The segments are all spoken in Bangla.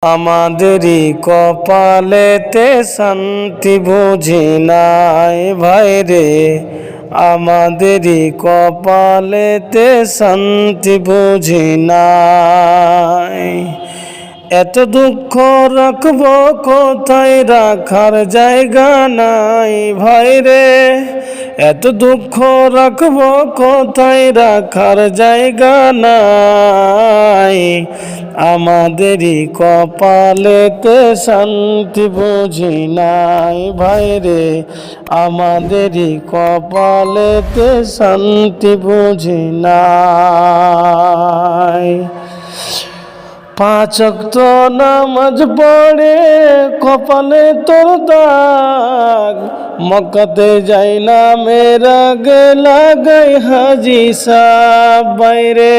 আমাদেরই কপালেতে শান্তি বুঝি নাই ভাইরে, আমাদেরই কপালেতে শান্তি বুঝি নাই। এত দুঃখ রাখবো কোথায়, রাখার জায়গা নাই ভাইরে। এত দুঃখ রাখবো কোথায়, রাখার জায়গা নাই। আমাদেরই কপালেতে শান্তি বুঝি নাই ভাইরে, আমাদেরই কপালেতে শান্তি বুঝি নাই। 5 ওয়াক্ত নামাজ পড়ে কপালে তোর দাগ, মক্কাতে যাই না মেরা গেলা গাই হাজি সাহেব বাইরে।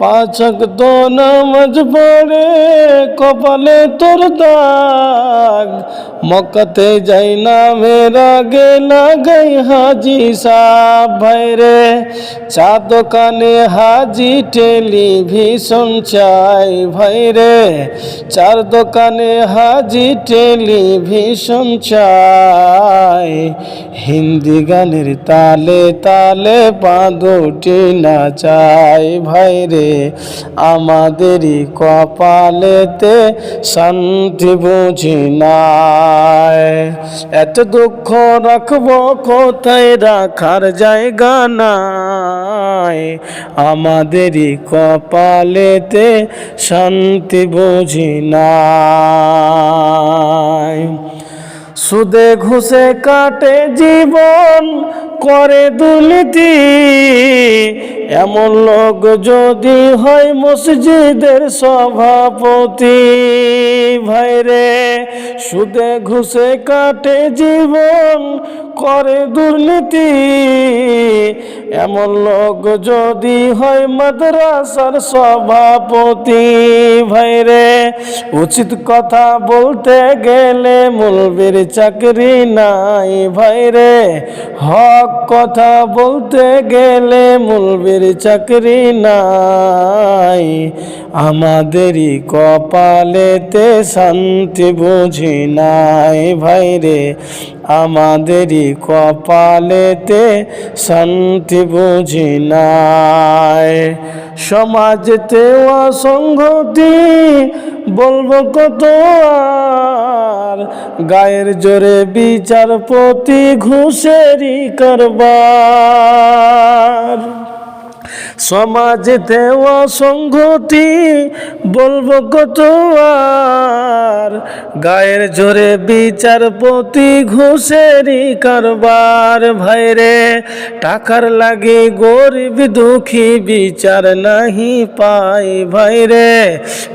5 ওয়াক্ত নামাজ পড়ে কপালে তোর দাগ, মক্কাতে যাই না মেরা গেলা গাই হাজি সাহেব বাইরে। চা দোকানে হাজি টেলিভিশন চাই ভাইরে, চার দোকানে হাজি টেলিভিশন চাই। হিন্দি গানের তালে তালে পা দুটি নাচাই ভাইরে, আমাদেরই কপালেতে শান্তি বুঝি নাই। এত দুঃখ রাখবো কোথায়, রাখার জায়গা নাই। আমাদেরই কপালেতে শান্তি বুঝি নাই। সুদে ঘুষে কাটে জীবন, করে দুর্নীতি। এমন লোক যদি হয় মসজিদের সভাপতি ভাইরে। সুদে ঘুষে কাটে জীবন, করে দুর্নীতি। এমন লোক যদি হয় মাদ্রাসার সভাপতি ভাইরে। উচিত কথা বলতে গেলে মৌলবীর চাকরি নাই ভাইরে, হক কথা বলতে গেলে মৌলবীর চাকরি নাই। আমাদেরই কপালেতে শান্তি বুঝি নাই ভাইরে, আমাদেরই কপালেতে শান্তি বুঝি নাই। সমাজেতে অসংগতি বলবো কত আর, গায়ের জোরে বিচারপতি ঘুষেরই কারবার। সমাজেতে অসংগতি বলবো কত আর, গায়ের জোরে বিচারপতি ঘুষেরই কারবার ভাইরে। টাকার লাগে গরিব দুঃখী বিচার নাহি পাই ভাইরে,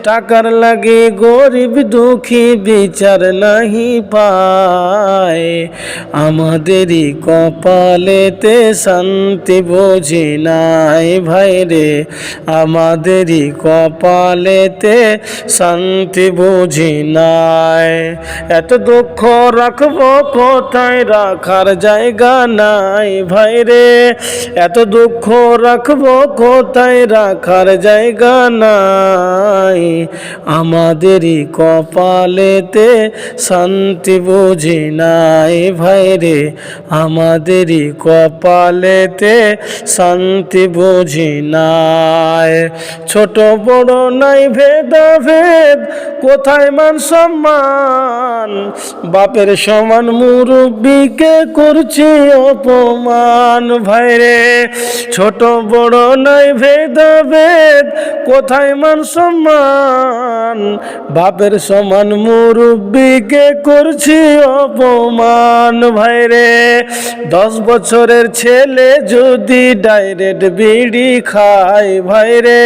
টাকার লাগে গরিব দুঃখী বিচার নাহি পায়। আমাদেরই কপালেতে শান্তি বুঝি নাই ভাইরে, আমাদেরই কপালেতে শান্তি বুঝি নাই। এত দুঃখ রাখবো কোথায়, রাখার জায়গা নাই ভাইরে। এত দুঃখ রাখবো কোথায়, রাখার জায়গা নাই। আমাদেরই কপালেতে শান্তি বুঝি নাই ভাইরে, আমাদেরই কপালেতে শান্তি বুঝি নাই। ছোট বড় নাই ভেদাভেদ, কোথায় মান সম্মান। বাপের সমান মুরব্বিকে করছি অপমান ভাইরে। ছোট বড় নাই ভেদাভেদ, কোথায় মান সম্মান। বাপের সমান মুরব্বিকে করছি অপমান ভাইরে। 10 বছরের ছেলে যদি ডাইরেক্ট বিড়ি খায় ভাইরে,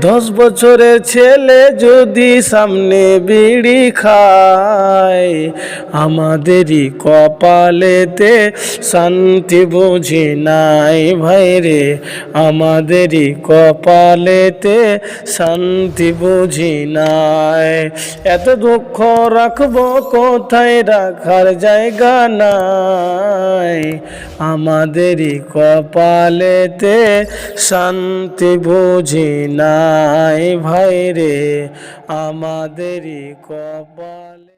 10 বছরের ছেলে যদি সামনে বিড়ি খায়। আমাদেরই কপালেতে শান্তি বুঝি নাই ভাইরে, আমাদেরই কপালেতে শান্তি বুঝি নাই। ভাই। এত দুঃখ রাখবো কোথায়, রাখার জায়গা নাই, আমাদেরই কপালেতে শান্তি বুঝি নাই ভাই রে, আমাদেরই কপালে।